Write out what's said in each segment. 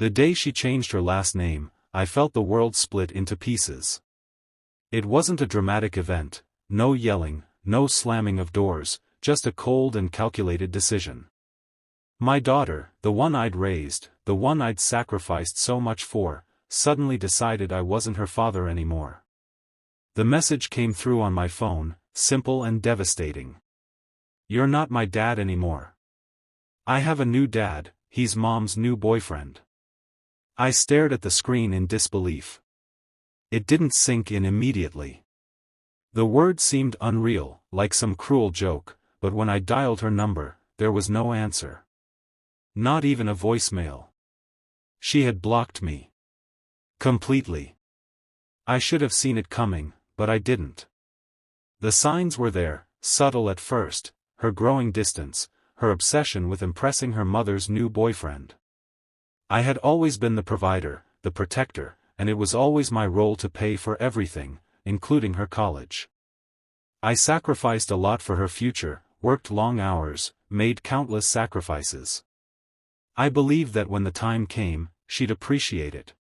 The day she changed her last name, I felt the world split into pieces. It wasn't a dramatic event, no yelling, no slamming of doors, just a cold and calculated decision. My daughter, the one I'd raised, the one I'd sacrificed so much for, suddenly decided I wasn't her father anymore. The message came through on my phone, simple and devastating. "You're not my dad anymore. I have a new dad, he's Mom's new boyfriend." I stared at the screen in disbelief. It didn't sink in immediately. The words seemed unreal, like some cruel joke, but when I dialed her number, there was no answer. Not even a voicemail. She had blocked me. Completely. I should have seen it coming, but I didn't. The signs were there, subtle at first, her growing distance, her obsession with impressing her mother's new boyfriend. I had always been the provider, the protector, and it was always my role to pay for everything, including her college. I sacrificed a lot for her future, worked long hours, made countless sacrifices. I believed that when the time came, she'd appreciate it.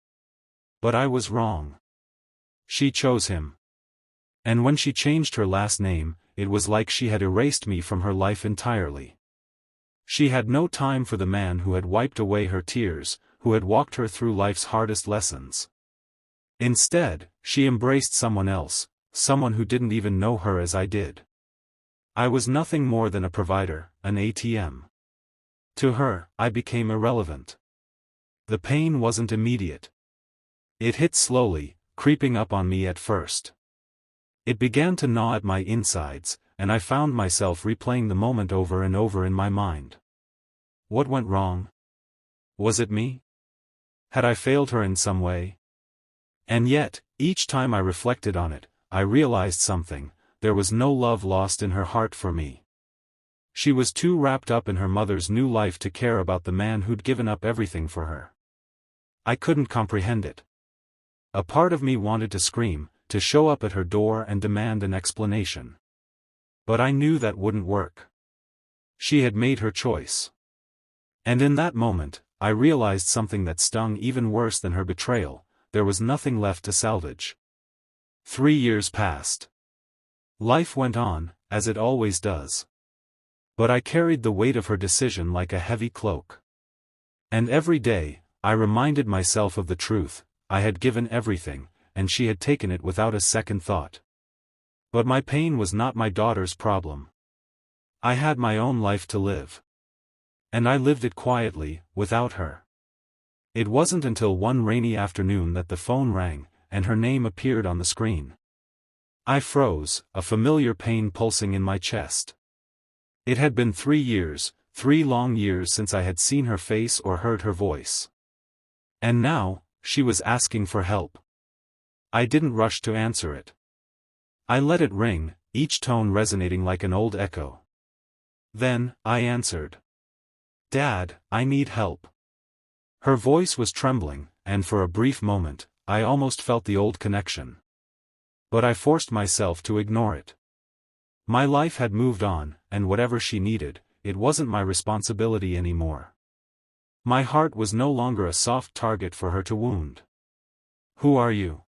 But I was wrong. She chose him. And when she changed her last name, it was like she had erased me from her life entirely. She had no time for the man who had wiped away her tears, who had walked her through life's hardest lessons. Instead, she embraced someone else, someone who didn't even know her as I did. I was nothing more than a provider, an ATM. To her, I became irrelevant. The pain wasn't immediate. It hit slowly, creeping up on me at first. It began to gnaw at my insides, and I found myself replaying the moment over and over in my mind. What went wrong? Was it me? Had I failed her in some way? And yet, each time I reflected on it, I realized something: there was no love lost in her heart for me. She was too wrapped up in her mother's new life to care about the man who'd given up everything for her. I couldn't comprehend it. A part of me wanted to scream, to show up at her door and demand an explanation. But I knew that wouldn't work. She had made her choice. And in that moment, I realized something that stung even worse than her betrayal: there was nothing left to salvage. 3 years passed. Life went on, as it always does. But I carried the weight of her decision like a heavy cloak. And every day, I reminded myself of the truth: I had given everything, and she had taken it without a second thought. But my pain was not my daughter's problem. I had my own life to live. And I lived it quietly, without her. It wasn't until one rainy afternoon that the phone rang, and her name appeared on the screen. I froze, a familiar pain pulsing in my chest. It had been 3 years, 3 long years since I had seen her face or heard her voice. And now, she was asking for help. I didn't rush to answer it. I let it ring, each tone resonating like an old echo. Then, I answered. "Dad, I need help." Her voice was trembling, and for a brief moment, I almost felt the old connection. But I forced myself to ignore it. My life had moved on, and whatever she needed, it wasn't my responsibility anymore. My heart was no longer a soft target for her to wound. "Who are you?"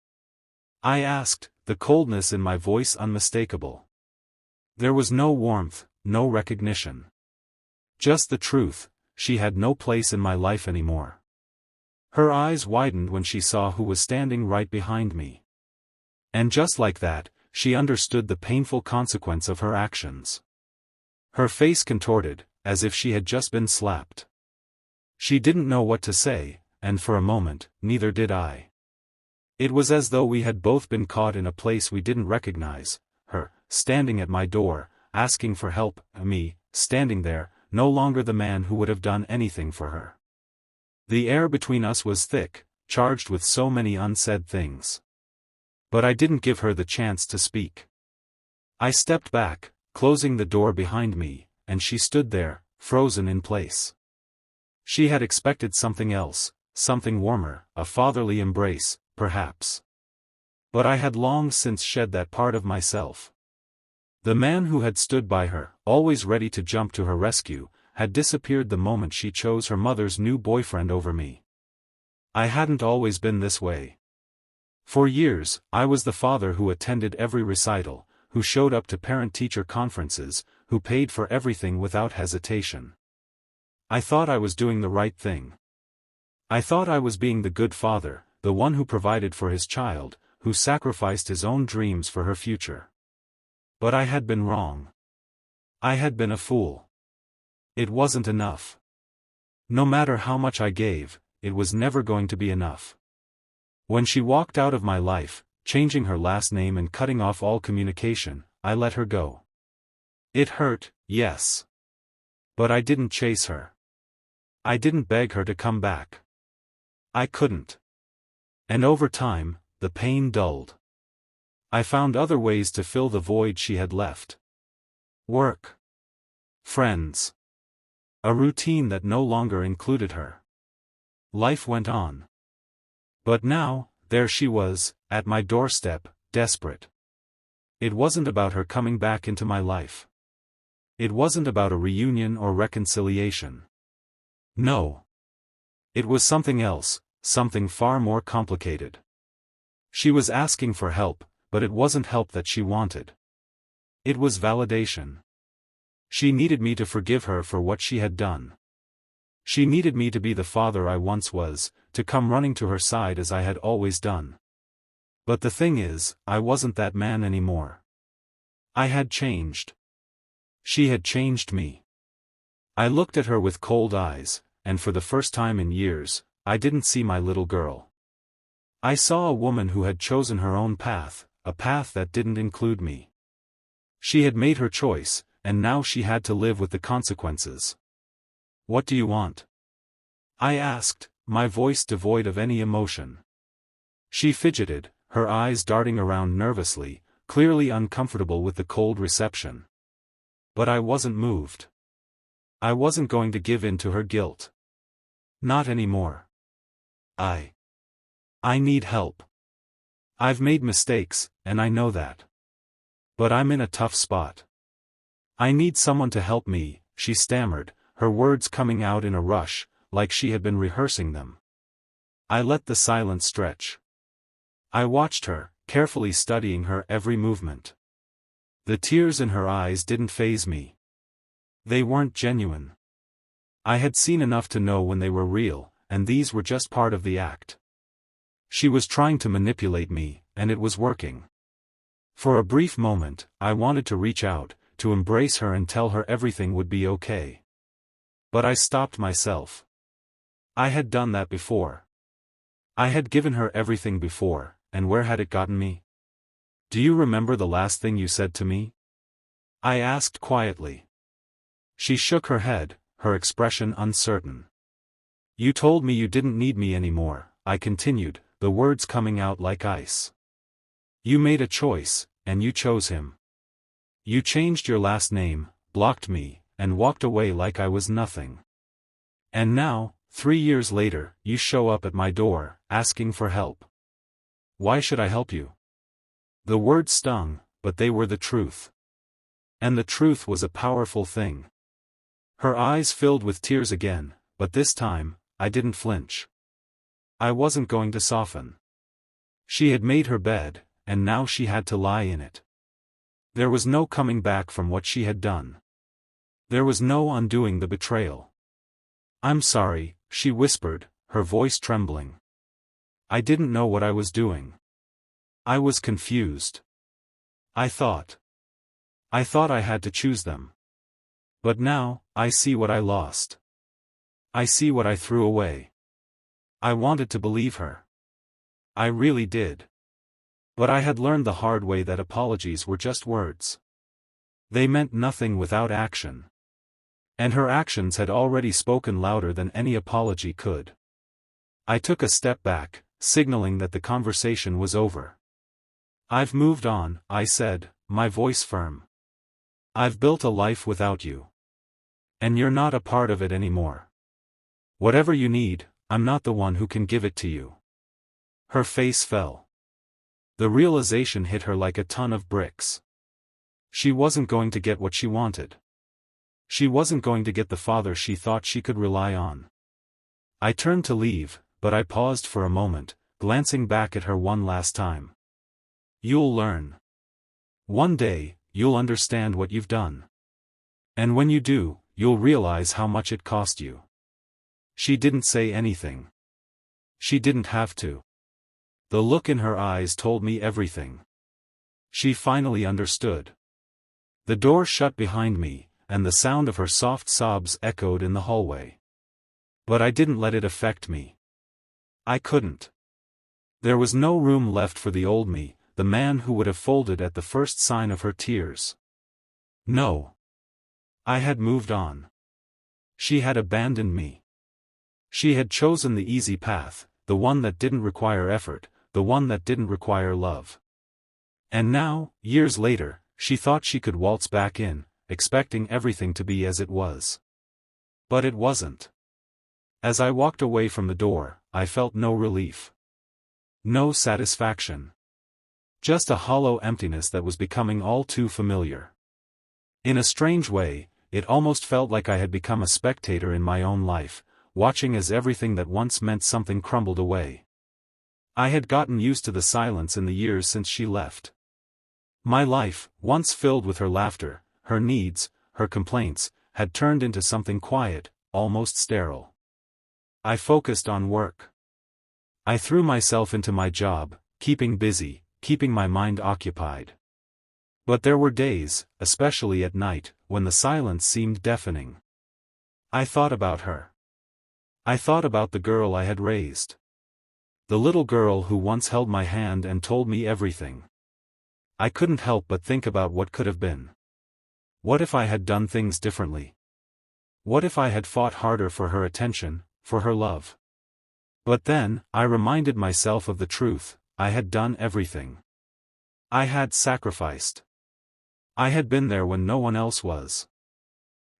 I asked, the coldness in my voice unmistakable. There was no warmth, no recognition. Just the truth: she had no place in my life anymore. Her eyes widened when she saw who was standing right behind me. And just like that, she understood the painful consequence of her actions. Her face contorted, as if she had just been slapped. She didn't know what to say, and for a moment, neither did I. It was as though we had both been caught in a place we didn't recognize: her, standing at my door, asking for help, me, standing there, no longer the man who would have done anything for her. The air between us was thick, charged with so many unsaid things. But I didn't give her the chance to speak. I stepped back, closing the door behind me, and she stood there, frozen in place. She had expected something else, something warmer, a fatherly embrace, perhaps. But I had long since shed that part of myself. The man who had stood by her, always ready to jump to her rescue, had disappeared the moment she chose her mother's new boyfriend over me. I hadn't always been this way. For years, I was the father who attended every recital, who showed up to parent-teacher conferences, who paid for everything without hesitation. I thought I was doing the right thing. I thought I was being the good father, the one who provided for his child, who sacrificed his own dreams for her future. But I had been wrong. I had been a fool. It wasn't enough. No matter how much I gave, it was never going to be enough. When she walked out of my life, changing her last name and cutting off all communication, I let her go. It hurt, yes. But I didn't chase her. I didn't beg her to come back. I couldn't. And over time, the pain dulled. I found other ways to fill the void she had left. Work. Friends. A routine that no longer included her. Life went on. But now, there she was, at my doorstep, desperate. It wasn't about her coming back into my life. It wasn't about a reunion or reconciliation. No. It was something else, something far more complicated. She was asking for help, but it wasn't help that she wanted. It was validation. She needed me to forgive her for what she had done. She needed me to be the father I once was, to come running to her side as I had always done. But the thing is, I wasn't that man anymore. I had changed. She had changed me. I looked at her with cold eyes, and for the first time in years, I didn't see my little girl. I saw a woman who had chosen her own path, a path that didn't include me. She had made her choice, and now she had to live with the consequences. What do you want? I asked, my voice devoid of any emotion. She fidgeted, her eyes darting around nervously, clearly uncomfortable with the cold reception. But I wasn't moved. I wasn't going to give in to her guilt. Not anymore. I need help. I've made mistakes, and I know that. But I'm in a tough spot. I need someone to help me, she stammered, her words coming out in a rush, like she had been rehearsing them. I let the silence stretch. I watched her, carefully studying her every movement. The tears in her eyes didn't faze me. They weren't genuine. I had seen enough to know when they were real, and these were just part of the act. She was trying to manipulate me, and it was working. For a brief moment, I wanted to reach out, to embrace her and tell her everything would be okay. But I stopped myself. I had done that before. I had given her everything before, and where had it gotten me? Do you remember the last thing you said to me? I asked quietly. She shook her head, her expression uncertain. You told me you didn't need me anymore, I continued, the words coming out like ice. You made a choice, and you chose him. You changed your last name, blocked me, and walked away like I was nothing. And now, 3 years later, you show up at my door, asking for help. Why should I help you? The words stung, but they were the truth. And the truth was a powerful thing. Her eyes filled with tears again, but this time, I didn't flinch. I wasn't going to soften. She had made her bed, and now she had to lie in it. There was no coming back from what she had done. There was no undoing the betrayal. I'm sorry, she whispered, her voice trembling. I didn't know what I was doing. I was confused. I thought I had to choose them. But now, I see what I lost. I see what I threw away. I wanted to believe her. I really did. But I had learned the hard way that apologies were just words. They meant nothing without action. And her actions had already spoken louder than any apology could. I took a step back, signaling that the conversation was over. I've moved on, I said, my voice firm. I've built a life without you. And you're not a part of it anymore. Whatever you need, I'm not the one who can give it to you. Her face fell. The realization hit her like a ton of bricks. She wasn't going to get what she wanted. She wasn't going to get the father she thought she could rely on. I turned to leave, but I paused for a moment, glancing back at her one last time. You'll learn. One day, you'll understand what you've done. And when you do, you'll realize how much it cost you. She didn't say anything. She didn't have to. The look in her eyes told me everything. She finally understood. The door shut behind me, and the sound of her soft sobs echoed in the hallway. But I didn't let it affect me. I couldn't. There was no room left for the old me, the man who would have folded at the first sign of her tears. No. I had moved on. She had abandoned me. She had chosen the easy path, the one that didn't require effort, the one that didn't require love. And now, years later, she thought she could waltz back in, expecting everything to be as it was. But it wasn't. As I walked away from the door, I felt no relief. No satisfaction. Just a hollow emptiness that was becoming all too familiar. In a strange way, it almost felt like I had become a spectator in my own life, watching as everything that once meant something crumbled away. I had gotten used to the silence in the years since she left. My life, once filled with her laughter, her needs, her complaints, had turned into something quiet, almost sterile. I focused on work. I threw myself into my job, keeping busy, keeping my mind occupied. But there were days, especially at night, when the silence seemed deafening. I thought about her. I thought about the girl I had raised. The little girl who once held my hand and told me everything. I couldn't help but think about what could have been. What if I had done things differently? What if I had fought harder for her attention, for her love? But then, I reminded myself of the truth, I had done everything. I had sacrificed. I had been there when no one else was.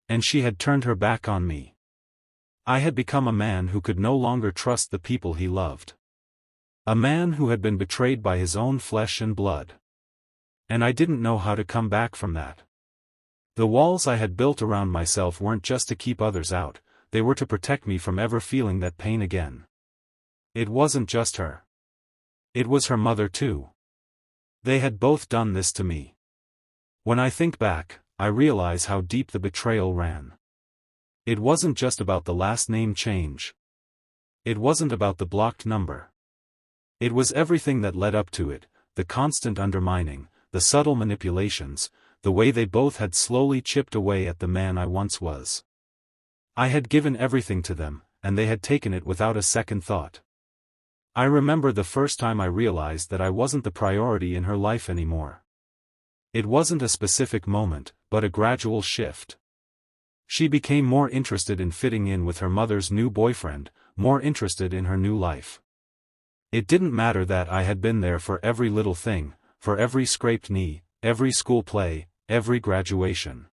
And she had turned her back on me. I had become a man who could no longer trust the people he loved. A man who had been betrayed by his own flesh and blood. And I didn't know how to come back from that. The walls I had built around myself weren't just to keep others out, they were to protect me from ever feeling that pain again. It wasn't just her. It was her mother too. They had both done this to me. When I think back, I realize how deep the betrayal ran. It wasn't just about the last name change. It wasn't about the blocked number. It was everything that led up to it, the constant undermining, the subtle manipulations, the way they both had slowly chipped away at the man I once was. I had given everything to them, and they had taken it without a second thought. I remember the first time I realized that I wasn't the priority in her life anymore. It wasn't a specific moment, but a gradual shift. She became more interested in fitting in with her mother's new boyfriend, more interested in her new life. It didn't matter that I had been there for every little thing, for every scraped knee, every school play, every graduation.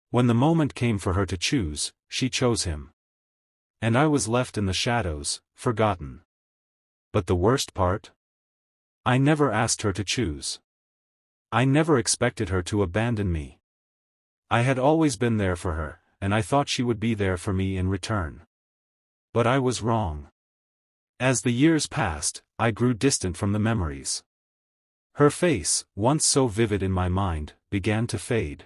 When the moment came for her to choose, she chose him. And I was left in the shadows, forgotten. But the worst part? I never asked her to choose. I never expected her to abandon me. I had always been there for her, and I thought she would be there for me in return. But I was wrong. As the years passed, I grew distant from the memories. Her face, once so vivid in my mind, began to fade.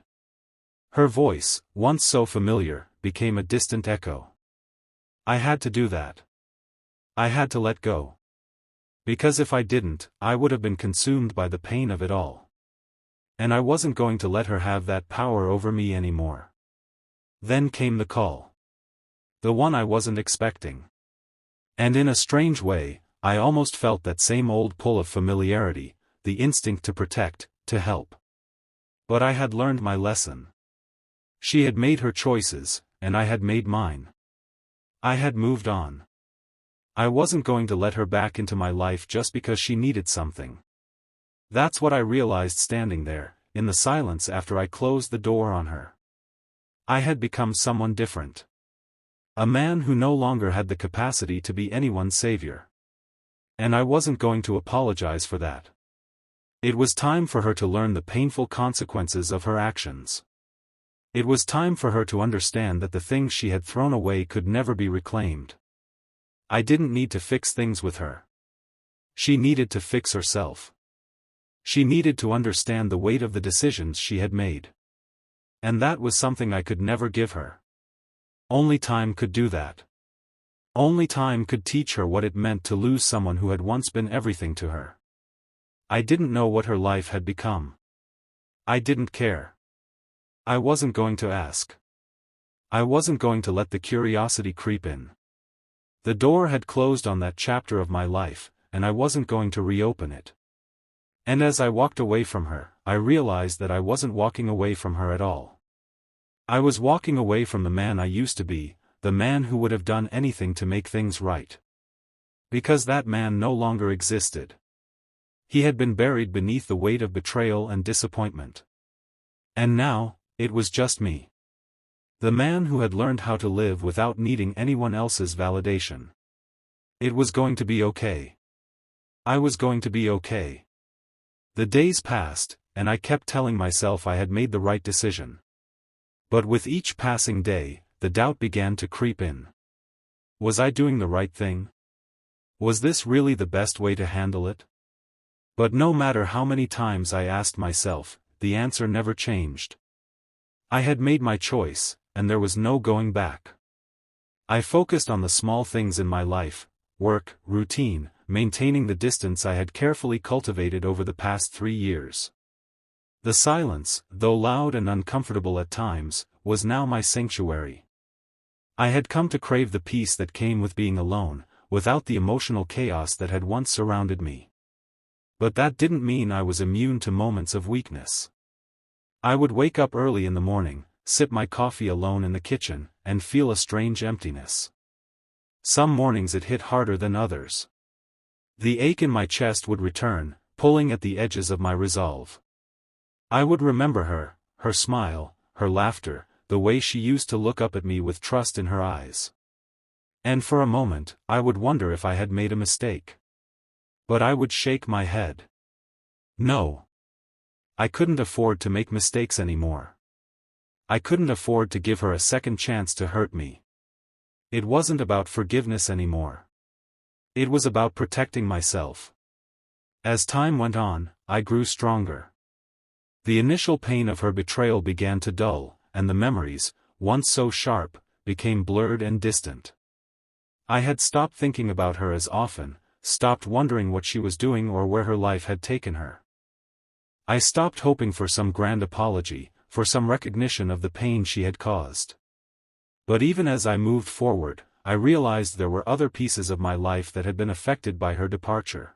Her voice, once so familiar, became a distant echo. I had to do that. I had to let go. Because if I didn't, I would have been consumed by the pain of it all. And I wasn't going to let her have that power over me anymore. Then came the call. The one I wasn't expecting. And in a strange way, I almost felt that same old pull of familiarity, the instinct to protect, to help. But I had learned my lesson. She had made her choices, and I had made mine. I had moved on. I wasn't going to let her back into my life just because she needed something. That's what I realized standing there, in the silence after I closed the door on her. I had become someone different. A man who no longer had the capacity to be anyone's savior. And I wasn't going to apologize for that. It was time for her to learn the painful consequences of her actions. It was time for her to understand that the things she had thrown away could never be reclaimed. I didn't need to fix things with her. She needed to fix herself. She needed to understand the weight of the decisions she had made. And that was something I could never give her. Only time could do that. Only time could teach her what it meant to lose someone who had once been everything to her. I didn't know what her life had become. I didn't care. I wasn't going to ask. I wasn't going to let the curiosity creep in. The door had closed on that chapter of my life, and I wasn't going to reopen it. And as I walked away from her, I realized that I wasn't walking away from her at all. I was walking away from the man I used to be, the man who would have done anything to make things right. Because that man no longer existed. He had been buried beneath the weight of betrayal and disappointment. And now, it was just me. The man who had learned how to live without needing anyone else's validation. It was going to be okay. I was going to be okay. The days passed, and I kept telling myself I had made the right decision. But with each passing day, the doubt began to creep in. Was I doing the right thing? Was this really the best way to handle it? But no matter how many times I asked myself, the answer never changed. I had made my choice, and there was no going back. I focused on the small things in my life, work, routine, maintaining the distance I had carefully cultivated over the past 3 years. The silence, though loud and uncomfortable at times, was now my sanctuary. I had come to crave the peace that came with being alone, without the emotional chaos that had once surrounded me. But that didn't mean I was immune to moments of weakness. I would wake up early in the morning, sip my coffee alone in the kitchen, and feel a strange emptiness. Some mornings it hit harder than others. The ache in my chest would return, pulling at the edges of my resolve. I would remember her, her smile, her laughter, the way she used to look up at me with trust in her eyes. And for a moment, I would wonder if I had made a mistake. But I would shake my head. No. I couldn't afford to make mistakes anymore. I couldn't afford to give her a second chance to hurt me. It wasn't about forgiveness anymore. It was about protecting myself. As time went on, I grew stronger. The initial pain of her betrayal began to dull, and the memories, once so sharp, became blurred and distant. I had stopped thinking about her as often, stopped wondering what she was doing or where her life had taken her. I stopped hoping for some grand apology, for some recognition of the pain she had caused. But even as I moved forward, I realized there were other pieces of my life that had been affected by her departure.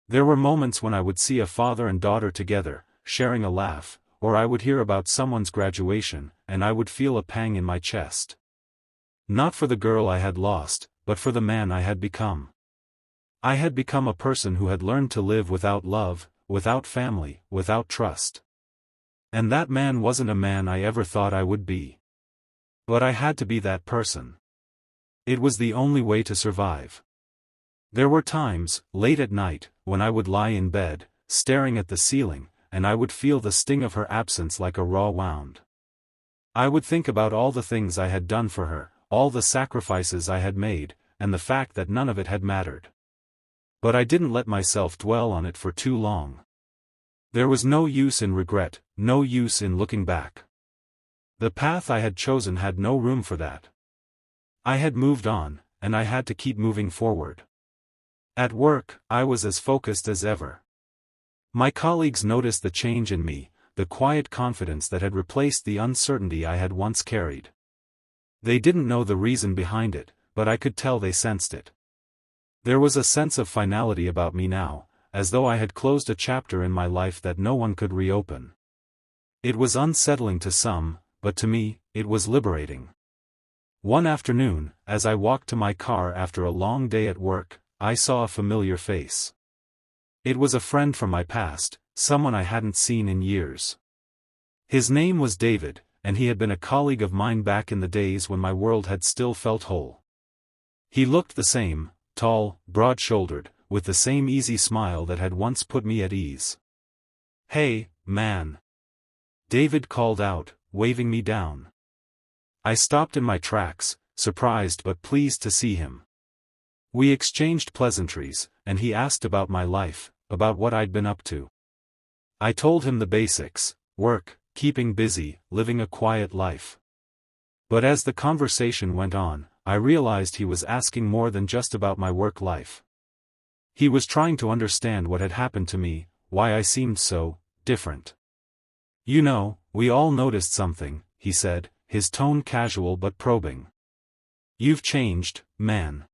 There were moments when I would see a father and daughter together, sharing a laugh, or I would hear about someone's graduation, and I would feel a pang in my chest. Not for the girl I had lost, but for the man I had become. I had become a person who had learned to live without love, without family, without trust. And that man wasn't a man I ever thought I would be. But I had to be that person. It was the only way to survive. There were times, late at night, when I would lie in bed, staring at the ceiling, and I would feel the sting of her absence like a raw wound. I would think about all the things I had done for her, all the sacrifices I had made, and the fact that none of it had mattered. But I didn't let myself dwell on it for too long. There was no use in regret, no use in looking back. The path I had chosen had no room for that. I had moved on, and I had to keep moving forward. At work, I was as focused as ever. My colleagues noticed the change in me, the quiet confidence that had replaced the uncertainty I had once carried. They didn't know the reason behind it, but I could tell they sensed it. There was a sense of finality about me now, as though I had closed a chapter in my life that no one could reopen. It was unsettling to some, but to me, it was liberating. One afternoon, as I walked to my car after a long day at work, I saw a familiar face. It was a friend from my past, someone I hadn't seen in years. His name was David, and he had been a colleague of mine back in the days when my world had still felt whole. He looked the same, tall, broad-shouldered, with the same easy smile that had once put me at ease. "Hey, man!" David called out, waving me down. I stopped in my tracks, surprised but pleased to see him. We exchanged pleasantries, and he asked about my life, about what I'd been up to. I told him the basics: work, keeping busy, living a quiet life. But as the conversation went on, I realized he was asking more than just about my work life. He was trying to understand what had happened to me, why I seemed so different. "You know, we all noticed something," he said, his tone casual but probing. "You've changed, man.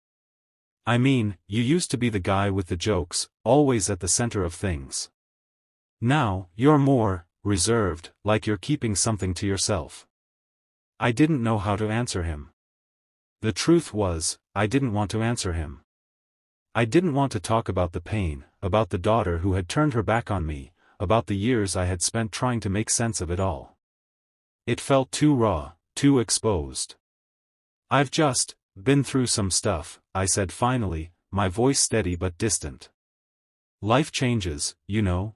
I mean, you used to be the guy with the jokes, always at the center of things. Now, you're more reserved, like you're keeping something to yourself." I didn't know how to answer him. The truth was, I didn't want to answer him. I didn't want to talk about the pain, about the daughter who had turned her back on me, about the years I had spent trying to make sense of it all. It felt too raw, too exposed. "I've just been through some stuff," I said finally, my voice steady but distant. "Life changes, you know."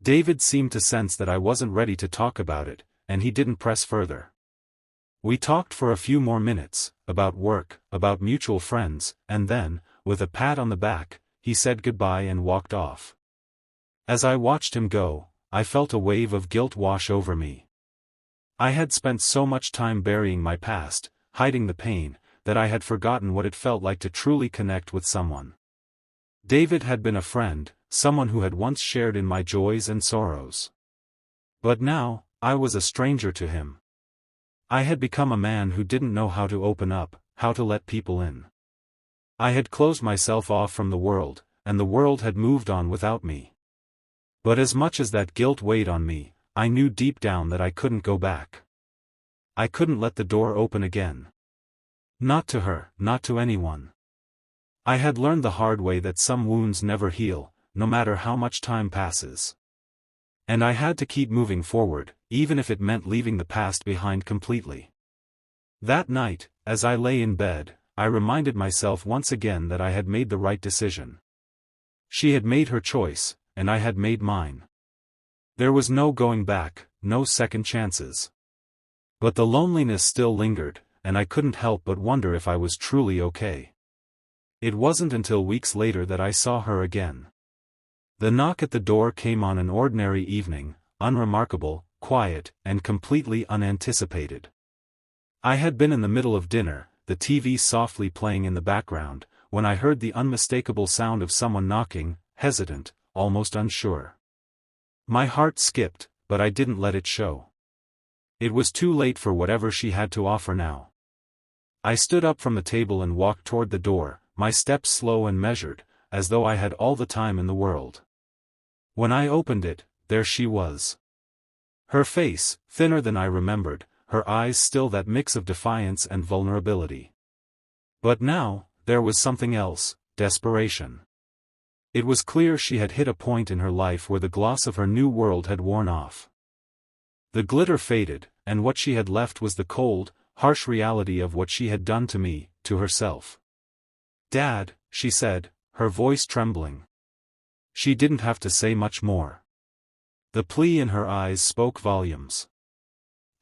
David seemed to sense that I wasn't ready to talk about it, and he didn't press further. We talked for a few more minutes, about work, about mutual friends, and then, with a pat on the back, he said goodbye and walked off. As I watched him go, I felt a wave of guilt wash over me. I had spent so much time burying my past, hiding the pain, that I had forgotten what it felt like to truly connect with someone. David had been a friend, someone who had once shared in my joys and sorrows. But now, I was a stranger to him. I had become a man who didn't know how to open up, how to let people in. I had closed myself off from the world, and the world had moved on without me. But as much as that guilt weighed on me, I knew deep down that I couldn't go back. I couldn't let the door open again. Not to her, not to anyone. I had learned the hard way that some wounds never heal, no matter how much time passes. And I had to keep moving forward, even if it meant leaving the past behind completely. That night, as I lay in bed, I reminded myself once again that I had made the right decision. She had made her choice, and I had made mine. There was no going back, no second chances. But the loneliness still lingered, and I couldn't help but wonder if I was truly okay. It wasn't until weeks later that I saw her again. The knock at the door came on an ordinary evening, unremarkable, quiet, and completely unanticipated. I had been in the middle of dinner, the TV softly playing in the background, when I heard the unmistakable sound of someone knocking, hesitant, almost unsure. My heart skipped, but I didn't let it show. It was too late for whatever she had to offer now. I stood up from the table and walked toward the door, my steps slow and measured, as though I had all the time in the world. When I opened it, there she was. Her face, thinner than I remembered, her eyes still that mix of defiance and vulnerability. But now, there was something else, desperation. It was clear she had hit a point in her life where the gloss of her new world had worn off. The glitter faded, and what she had left was the cold, harsh reality of what she had done to me, to herself. "Dad," she said, her voice trembling. She didn't have to say much more. The plea in her eyes spoke volumes.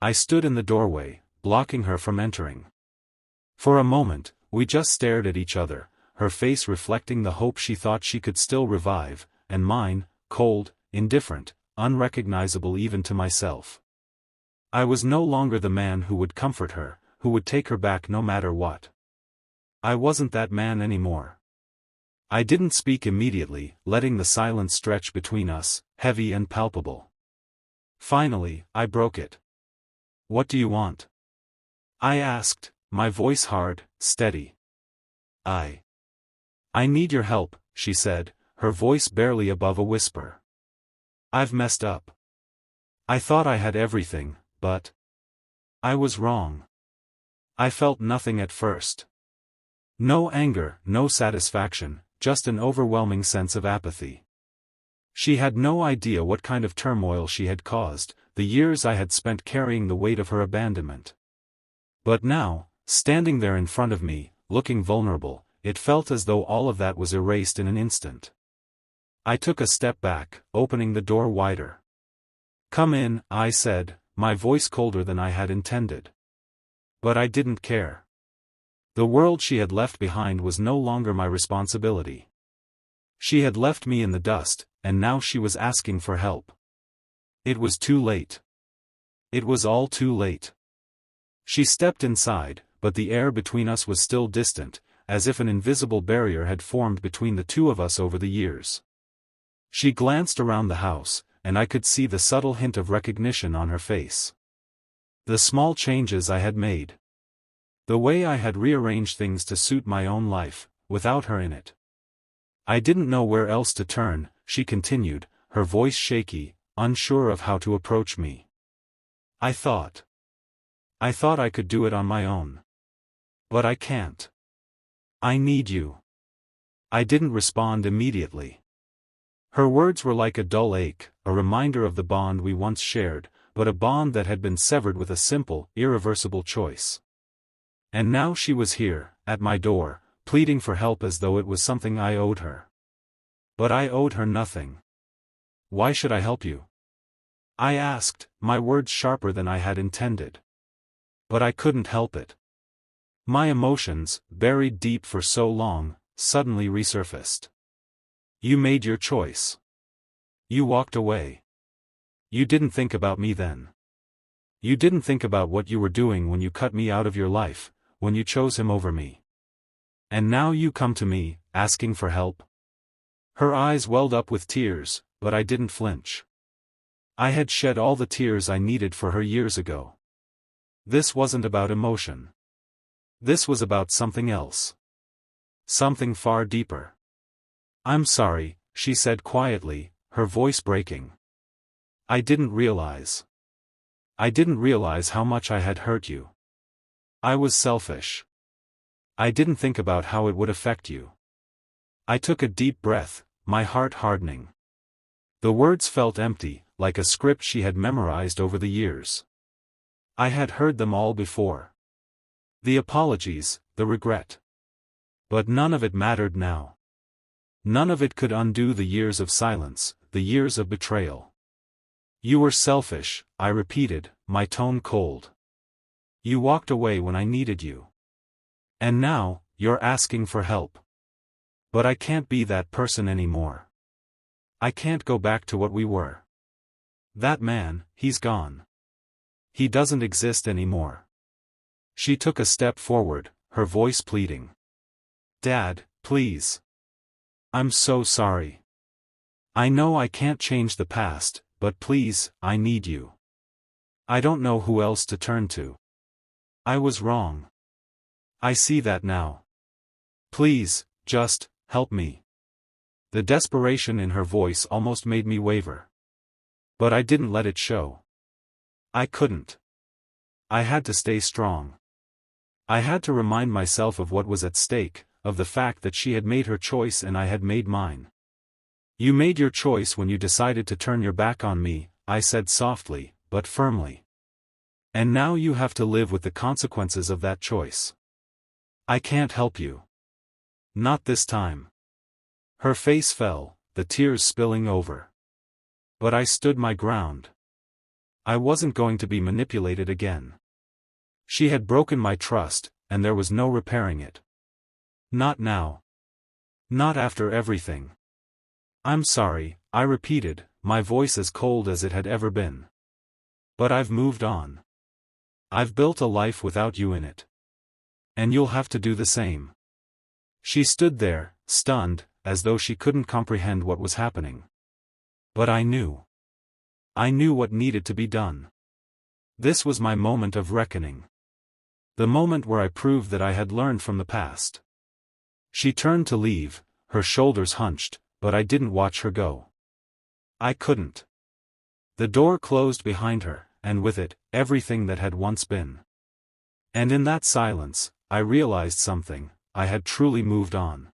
I stood in the doorway, blocking her from entering. For a moment, we just stared at each other, her face reflecting the hope she thought she could still revive, and mine, cold, indifferent, unrecognizable even to myself. I was no longer the man who would comfort her, who would take her back no matter what. I wasn't that man anymore. I didn't speak immediately, letting the silence stretch between us, heavy and palpable. Finally, I broke it. "What do you want?" I asked, my voice hard, steady. I need your help," she said, her voice barely above a whisper. "I've messed up. I thought I had everything, but I was wrong. I felt nothing at first. No anger, no satisfaction, just an overwhelming sense of apathy." She had no idea what kind of turmoil she had caused, the years I had spent carrying the weight of her abandonment. But now, standing there in front of me, looking vulnerable, it felt as though all of that was erased in an instant. I took a step back, opening the door wider. "Come in," I said, my voice colder than I had intended. But I didn't care. The world she had left behind was no longer my responsibility. She had left me in the dust, and now she was asking for help. It was too late. It was all too late. She stepped inside, but the air between us was still distant, as if an invisible barrier had formed between the two of us over the years. She glanced around the house, and I could see the subtle hint of recognition on her face. The small changes I had made. The way I had rearranged things to suit my own life, without her in it. I didn't know where else to turn, she continued, her voice shaky, unsure of how to approach me. I thought I could do it on my own. But I can't. I need you. I didn't respond immediately. Her words were like a dull ache, a reminder of the bond we once shared, but a bond that had been severed with a simple, irreversible choice. And now she was here, at my door, pleading for help as though it was something I owed her. But I owed her nothing. Why should I help you? I asked, my words sharper than I had intended. But I couldn't help it. My emotions, buried deep for so long, suddenly resurfaced. You made your choice. You walked away. You didn't think about me then. You didn't think about what you were doing when you cut me out of your life, when you chose him over me. And now you come to me, asking for help? Her eyes welled up with tears, but I didn't flinch. I had shed all the tears I needed for her years ago. This wasn't about emotion. This was about something else. Something far deeper. I'm sorry, she said quietly, her voice breaking. I didn't realize how much I had hurt you. I was selfish. I didn't think about how it would affect you. I took a deep breath, my heart hardening. The words felt empty, like a script she had memorized over the years. I had heard them all before. The apologies, the regret. But none of it mattered now. None of it could undo the years of silence, the years of betrayal. You were selfish, I repeated, my tone cold. You walked away when I needed you. And now, you're asking for help. But I can't be that person anymore. I can't go back to what we were. That man, he's gone. He doesn't exist anymore. She took a step forward, her voice pleading. Dad, please. I'm so sorry. I know I can't change the past, but please, I need you. I don't know who else to turn to. I was wrong. I see that now. Please, just, help me. The desperation in her voice almost made me waver. But I didn't let it show. I couldn't. I had to stay strong. I had to remind myself of what was at stake, of the fact that she had made her choice and I had made mine. You made your choice when you decided to turn your back on me, I said softly, but firmly. And now you have to live with the consequences of that choice. I can't help you. Not this time. Her face fell, the tears spilling over. But I stood my ground. I wasn't going to be manipulated again. She had broken my trust, and there was no repairing it. Not now. Not after everything. I'm sorry, I repeated, my voice as cold as it had ever been. But I've moved on. I've built a life without you in it. And you'll have to do the same. She stood there, stunned, as though she couldn't comprehend what was happening. But I knew. I knew what needed to be done. This was my moment of reckoning. The moment where I proved that I had learned from the past. She turned to leave, her shoulders hunched, but I didn't watch her go. I couldn't. The door closed behind her, and with it, everything that had once been. And in that silence, I realized something, I had truly moved on.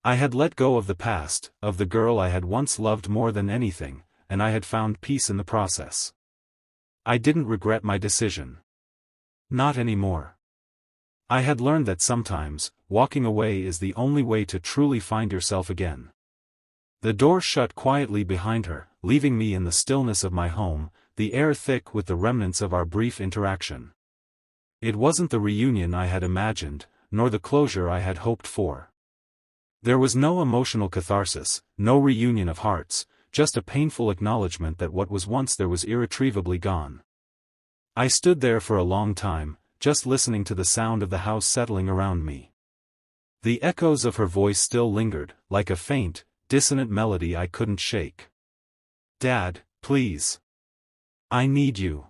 I had let go of the past, of the girl I had once loved more than anything, and I had found peace in the process. I didn't regret my decision. Not anymore. I had learned that sometimes, walking away is the only way to truly find yourself again. The door shut quietly behind her, leaving me in the stillness of my home, the air thick with the remnants of our brief interaction. It wasn't the reunion I had imagined, nor the closure I had hoped for. There was no emotional catharsis, no reunion of hearts, just a painful acknowledgement that what was once there was irretrievably gone. I stood there for a long time, just listening to the sound of the house settling around me. The echoes of her voice still lingered, like a faint, dissonant melody I couldn't shake. "Dad, please. I need you."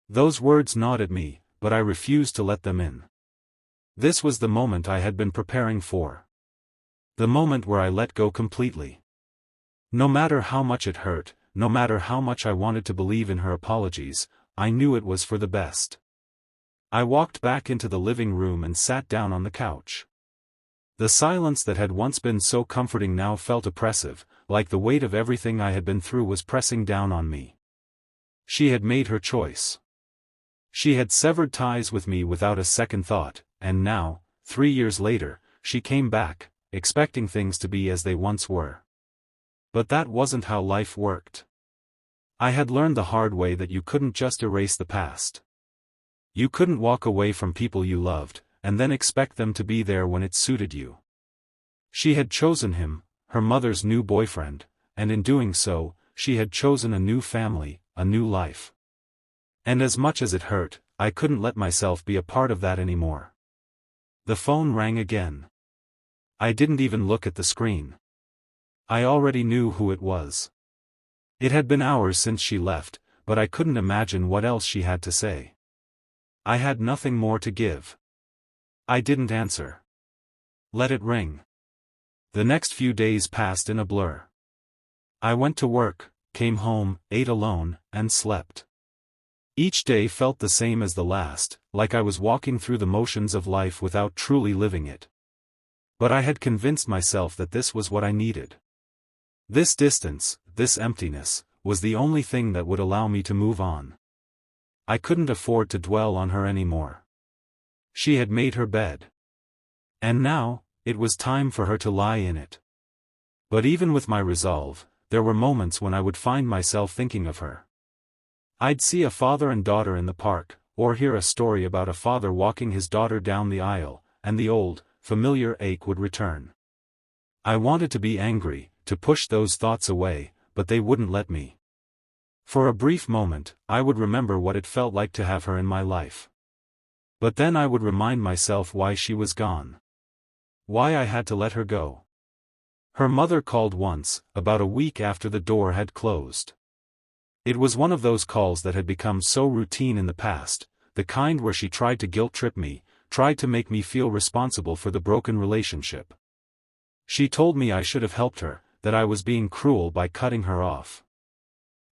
Those words gnawed at me, but I refused to let them in. This was the moment I had been preparing for. The moment where I let go completely. No matter how much it hurt, no matter how much I wanted to believe in her apologies, I knew it was for the best. I walked back into the living room and sat down on the couch. The silence that had once been so comforting now felt oppressive, like the weight of everything I had been through was pressing down on me. She had made her choice. She had severed ties with me without a second thought, and now, 3 years later, she came back, expecting things to be as they once were. But that wasn't how life worked. I had learned the hard way that you couldn't just erase the past. You couldn't walk away from people you loved, and then expect them to be there when it suited you. She had chosen him, her mother's new boyfriend, and in doing so, she had chosen a new family, a new life. And as much as it hurt, I couldn't let myself be a part of that anymore. The phone rang again. I didn't even look at the screen. I already knew who it was. It had been hours since she left, but I couldn't imagine what else she had to say. I had nothing more to give. I didn't answer. Let it ring. The next few days passed in a blur. I went to work, came home, ate alone, and slept. Each day felt the same as the last, like I was walking through the motions of life without truly living it. But I had convinced myself that this was what I needed. This distance, this emptiness, was the only thing that would allow me to move on. I couldn't afford to dwell on her anymore. She had made her bed. And now, it was time for her to lie in it. But even with my resolve, there were moments when I would find myself thinking of her. I'd see a father and daughter in the park, or hear a story about a father walking his daughter down the aisle, and the old, familiar ache would return. I wanted to be angry, to push those thoughts away, but they wouldn't let me. For a brief moment, I would remember what it felt like to have her in my life. But then I would remind myself why she was gone. Why I had to let her go. Her mother called once, about a week after the door had closed. It was one of those calls that had become so routine in the past, the kind where she tried to guilt-trip me, tried to make me feel responsible for the broken relationship. She told me I should have helped her, that I was being cruel by cutting her off.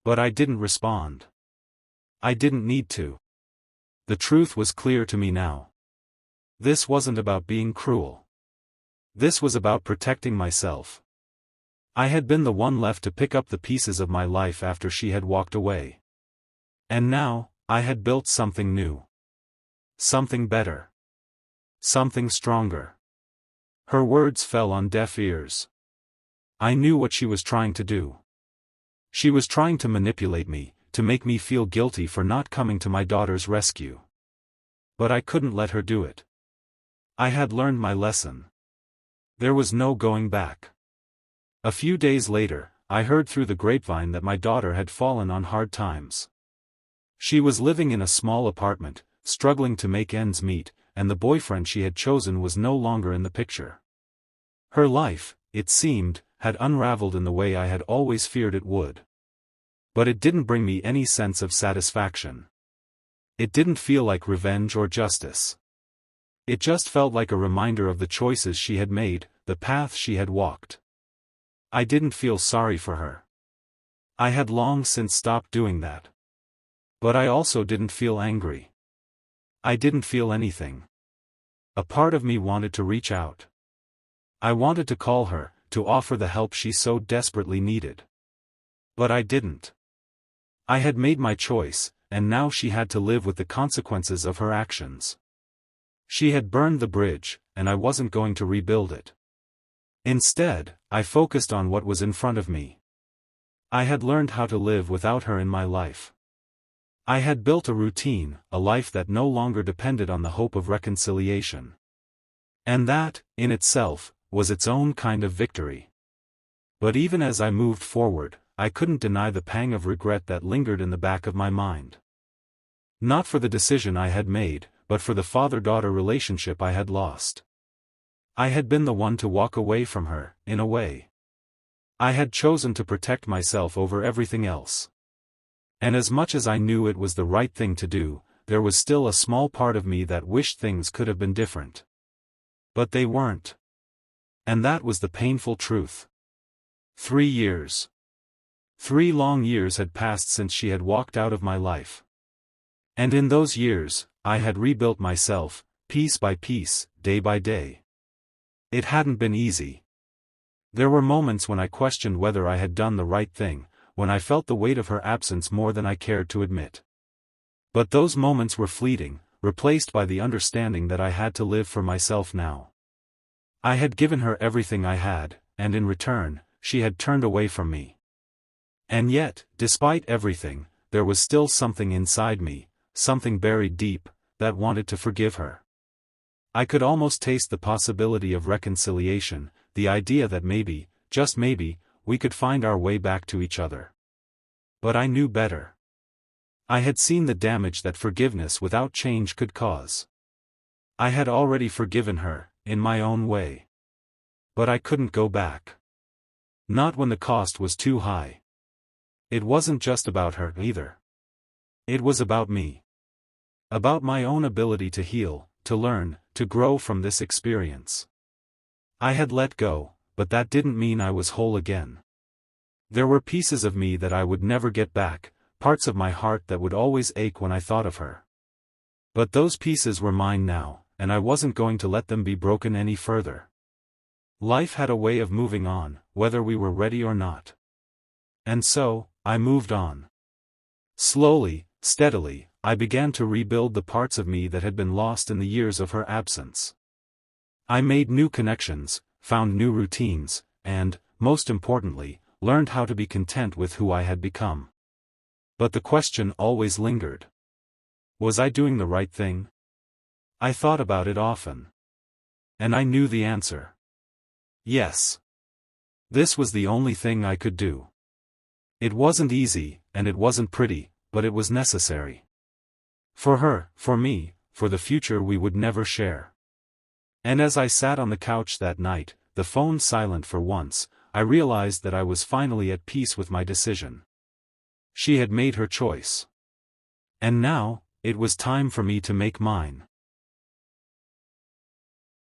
But I didn't respond. I didn't need to. The truth was clear to me now. This wasn't about being cruel. This was about protecting myself. I had been the one left to pick up the pieces of my life after she had walked away. And now, I had built something new. Something better. Something stronger. Her words fell on deaf ears. I knew what she was trying to do. She was trying to manipulate me, to make me feel guilty for not coming to my daughter's rescue. But I couldn't let her do it. I had learned my lesson. There was no going back. A few days later, I heard through the grapevine that my daughter had fallen on hard times. She was living in a small apartment, struggling to make ends meet, and the boyfriend she had chosen was no longer in the picture. Her life, it seemed, had unraveled in the way I had always feared it would. But it didn't bring me any sense of satisfaction. It didn't feel like revenge or justice. It just felt like a reminder of the choices she had made, the path she had walked. I didn't feel sorry for her. I had long since stopped doing that. But I also didn't feel angry. I didn't feel anything. A part of me wanted to reach out. I wanted to call her, to offer the help she so desperately needed. But I didn't. I had made my choice, and now she had to live with the consequences of her actions. She had burned the bridge, and I wasn't going to rebuild it. Instead, I focused on what was in front of me. I had learned how to live without her in my life. I had built a routine, a life that no longer depended on the hope of reconciliation. And that, in itself, was its own kind of victory. But even as I moved forward, I couldn't deny the pang of regret that lingered in the back of my mind. Not for the decision I had made, but for the father-daughter relationship I had lost. I had been the one to walk away from her, in a way. I had chosen to protect myself over everything else. And as much as I knew it was the right thing to do, there was still a small part of me that wished things could have been different. But they weren't. And that was the painful truth. 3 years. 3 long years had passed since she had walked out of my life. And in those years, I had rebuilt myself, piece by piece, day by day. It hadn't been easy. There were moments when I questioned whether I had done the right thing, when I felt the weight of her absence more than I cared to admit. But those moments were fleeting, replaced by the understanding that I had to live for myself now. I had given her everything I had, and in return, she had turned away from me. And yet, despite everything, there was still something inside me, something buried deep, that wanted to forgive her. I could almost taste the possibility of reconciliation, the idea that maybe, just maybe, we could find our way back to each other. But I knew better. I had seen the damage that forgiveness without change could cause. I had already forgiven her, in my own way. But I couldn't go back. Not when the cost was too high. It wasn't just about her, either. It was about me. About my own ability to heal, to learn, to grow from this experience. I had let go, but that didn't mean I was whole again. There were pieces of me that I would never get back, parts of my heart that would always ache when I thought of her. But those pieces were mine now, and I wasn't going to let them be broken any further. Life had a way of moving on, whether we were ready or not. And so, I moved on. Slowly, steadily, I began to rebuild the parts of me that had been lost in the years of her absence. I made new connections, found new routines, and, most importantly, learned how to be content with who I had become. But the question always lingered. Was I doing the right thing? I thought about it often. And I knew the answer. Yes. This was the only thing I could do. It wasn't easy, and it wasn't pretty, but it was necessary. For her, for me, for the future we would never share. And as I sat on the couch that night, the phone silent for once, I realized that I was finally at peace with my decision. She had made her choice. And now, it was time for me to make mine.